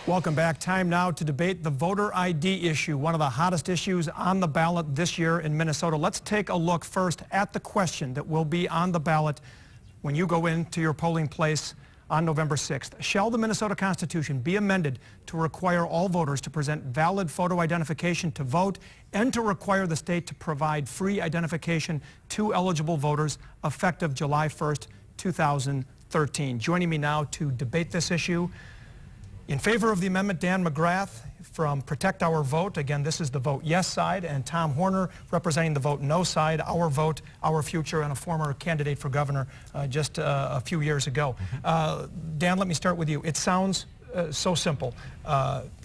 Welcome back. Time now to debate the voter ID issue, one of the hottest issues on the ballot this year in Minnesota. Let's take a look first at the question that will be on the ballot when you go into your polling place on November 6th. Shall the Minnesota Constitution be amended to require all voters to present valid photo identification to vote and to require the state to provide free identification to eligible voters effective July 1st, 2013? Joining me now to debate this issue, in favor of the amendment, Dan McGrath from Protect Our Vote. Again, this is the vote yes side, and Tom Horner representing the vote no side, Our Vote, Our Future, and a former candidate for governor just a few years ago. Dan, let me start with you. It sounds so simple.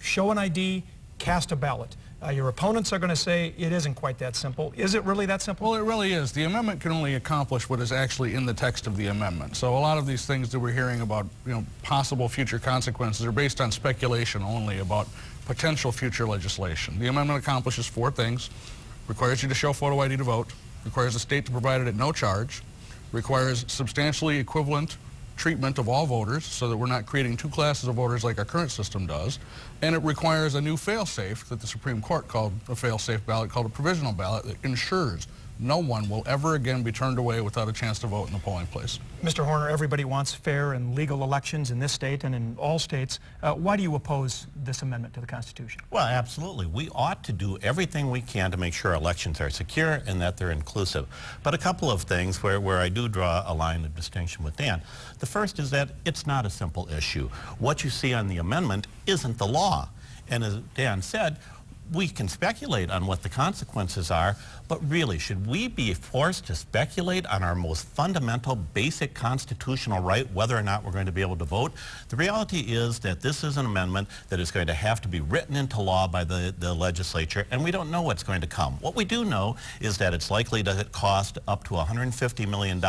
Show an ID, cast a ballot. Your opponents are going to say it isn't quite that simple. Is it really that simple? Well, it really is. The amendment can only accomplish what is actually in the text of the amendment. So a lot of these things that we're hearing about, possible future consequences are based on speculation only about potential future legislation. The amendment accomplishes four things: requires you to show photo ID to vote, requires the state to provide it at no charge, requires substantially equivalent treatment of all voters so that we're not creating two classes of voters like our current system does, and it requires a new fail-safe that the Supreme Court called a fail-safe ballot, called a provisional ballot, that ensures no one will ever again be turned away without a chance to vote in the polling place. Mr. Horner, everybody wants fair and legal elections in this state and in all states. Why do you oppose this amendment to the Constitution? Well, absolutely. We ought to do everything we can to make sure elections are secure and that they're inclusive. But a couple of things where I do draw a line of distinction with Dan. The first is that it's not a simple issue. What you see on the amendment isn't the law. And as Dan said, we can speculate on what the consequences are, but really, should we be forced to speculate on our most fundamental, basic constitutional right, whether or not we're going to be able to vote? The reality is that this is an amendment that is going to have to be written into law by the legislature, and we don't know what's going to come. What we do know is that it's likely to cost up to $150 million,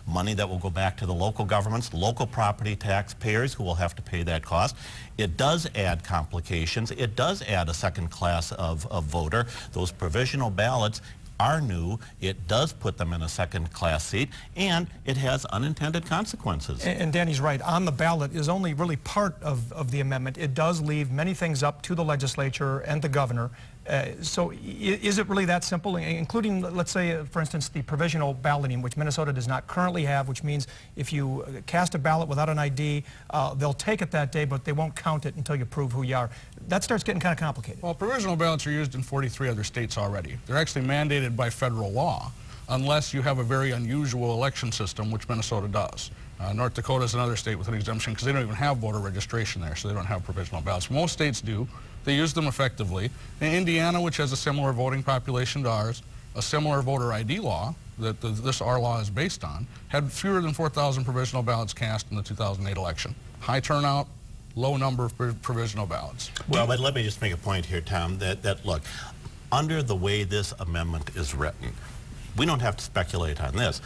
money that will go back to the local governments, local property taxpayers who will have to pay that cost. It does add complications. It does add a second class of voter. Those provisional ballots are new. It does put them in a second class seat, and it has unintended consequences. And Danny's right. On the ballot is only really part of the amendment. It does leave many things up to the legislature and the governor. So is it really that simple, including, let's say, for instance, the provisional balloting, which Minnesota does not currently have, which means if you cast a ballot without an ID, they'll take it that day, but they won't count it until you prove who you are. That starts getting kind of complicated. Well, provisional ballots are used in 43 other states already. They're actually mandated by federal law, unless you have a very unusual election system, which Minnesota does. North Dakota is another state with an exemption because they don't even have voter registration there, so they don't have provisional ballots. Most states do. They use them effectively. In Indiana, which has a similar voting population to ours, a similar voter ID law that our law is based on, had fewer than 4,000 provisional ballots cast in the 2008 election. High turnout, low number of provisional ballots. Well, but let me just make a point here, Tom, that look, under the way this amendment is written, we don't have to speculate on this.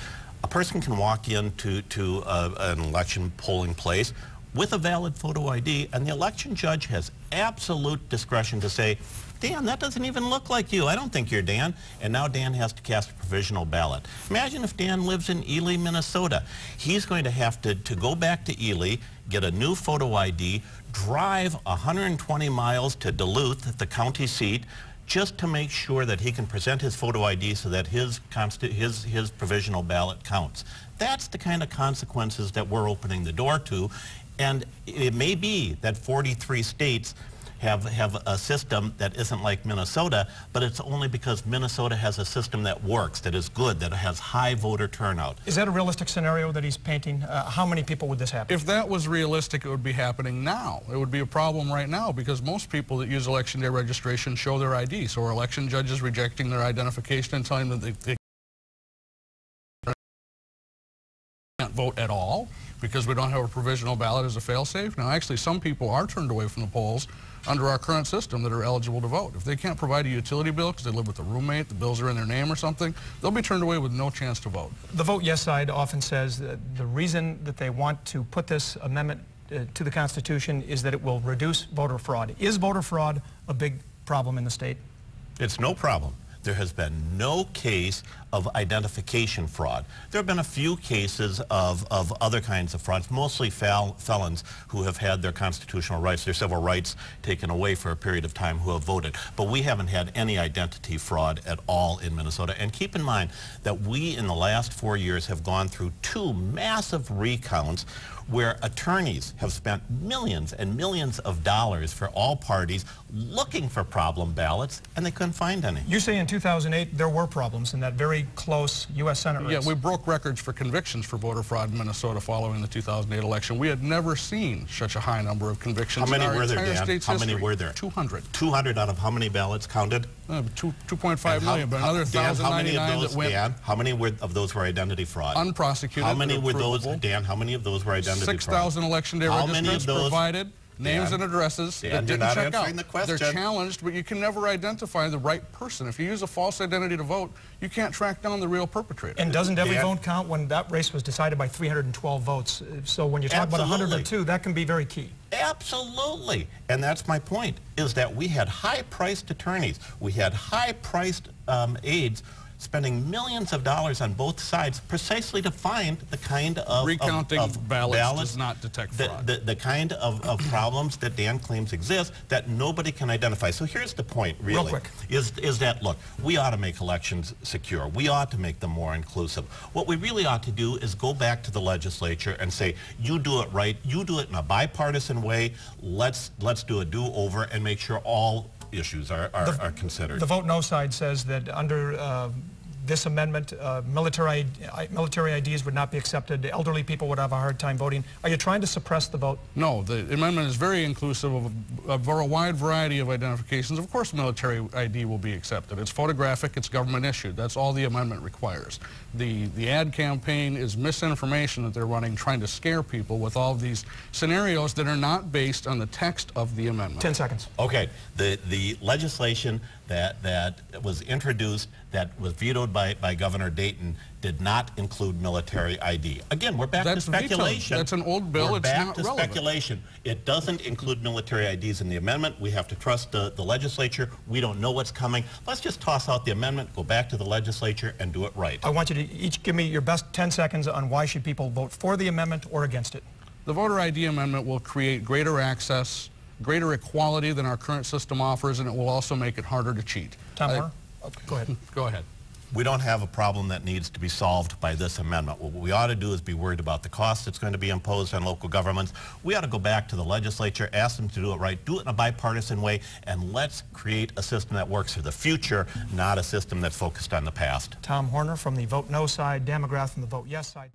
A person can walk into an election polling place with a valid photo ID, and the election judge has absolute discretion to say, Dan, that doesn't even look like you. I don't think you're Dan. And now Dan has to cast a provisional ballot. Imagine if Dan lives in Ely, Minnesota. He's going to have to go back to Ely, get a new photo ID, drive 120 miles to Duluth, the county seat, just to make sure that he can present his photo ID so that his provisional ballot counts. That's the kind of consequences that we're opening the door to. And it may be that 43 states have a system that isn't like Minnesota, but it's only because Minnesota has a system that works, that is good, that has high voter turnout. Is that a realistic scenario that he's painting? How many people would this happen? If that was realistic, it would be happening now. It would be a problem right now because most people that use election day registration show their ID. So are election judges rejecting their identification and telling them that they can't vote at all because we don't have a provisional ballot as a fail-safe? Now, actually, some people are turned away from the polls under our current system that are eligible to vote. If they can't provide a utility bill because they live with a roommate, the bills are in their name or something, they'll be turned away with no chance to vote. The vote yes side often says that the reason that they want to put this amendment to the Constitution is that it will reduce voter fraud. Is voter fraud a big problem in the state? It's no problem. There has been no case of identification fraud. There have been a few cases of other kinds of frauds, mostly felons who have had their constitutional rights, their civil rights taken away for a period of time who have voted. But we haven't had any identity fraud at all in Minnesota. And keep in mind that we, in the last 4 years, have gone through 2 massive recounts where attorneys have spent millions and millions of dollars for all parties looking for problem ballots, and they couldn't find any. You say in 2008 there were problems in that very close U.S. Senate race. Yeah, we broke records for convictions for voter fraud in Minnesota following the 2008 election. We had never seen such a high number of convictions. How many in our were there, entire Dan? state's How history. many were there? 200. 200 out of how many ballots counted? 2.5 million, but another Dan, 1,099 that went Dan, how many of those were identity fraud? unprosecuted. How many were those, provable. Dan, how many of those were identity fraud? 6,000 election day How registrants many of those, provided names Dan, and addresses Dan, that you're didn't not check answering out. the question. They're challenged, but you can never identify the right person. If you use a false identity to vote, you can't track down the real perpetrator. And doesn't every Dan? vote count? When that race was decided by 312 votes. So when you talk about Absolutely. 102, that can be very key. Absolutely. And that's my point, is that we had high-priced attorneys. We had high-priced aides spending millions of dollars on both sides precisely to find the kind of Recounting ballots ballots does not detect fraud. the kind of problems that Dan claims exist that nobody can identify. So here's the point, really. Real quick. Is that, look, we ought to make elections secure. We ought to make them more inclusive. What we really ought to do is go back to the legislature and say, you do it right, you do it in a bipartisan way, let's do a do-over and make sure all issues are considered. The vote no side says that under this amendment, military IDs would not be accepted. Elderly people would have a hard time voting. Are you trying to suppress the vote? No, the amendment is very inclusive of a wide variety of identifications. Of course, military ID will be accepted. It's photographic, it's government issued. That's all the amendment requires. The ad campaign is misinformation that they're running, trying to scare people with all of these scenarios that are not based on the text of the amendment. 10 seconds. Okay, the legislation that was introduced, that was vetoed by Governor Dayton, did not include military ID. Again, we're back to speculation. That's an old bill. We're It's back not to relevant. speculation. It doesn't include military IDs in the amendment. We have to trust the legislature. We don't know what's coming. Let's just toss out the amendment, go back to the legislature, and do it right. I want you to each give me your best 10 seconds on why should people vote for the amendment or against it. The voter ID amendment will create greater access, greater equality than our current system offers, and it will also make it harder to cheat. Tom Warner? Go ahead. Go ahead. We don't have a problem that needs to be solved by this amendment. What we ought to do is be worried about the cost that's going to be imposed on local governments. We ought to go back to the legislature, ask them to do it right, do it in a bipartisan way, and let's create a system that works for the future, not a system that's focused on the past. Tom Horner from the Vote No side, Dan McGrath from the Vote Yes side.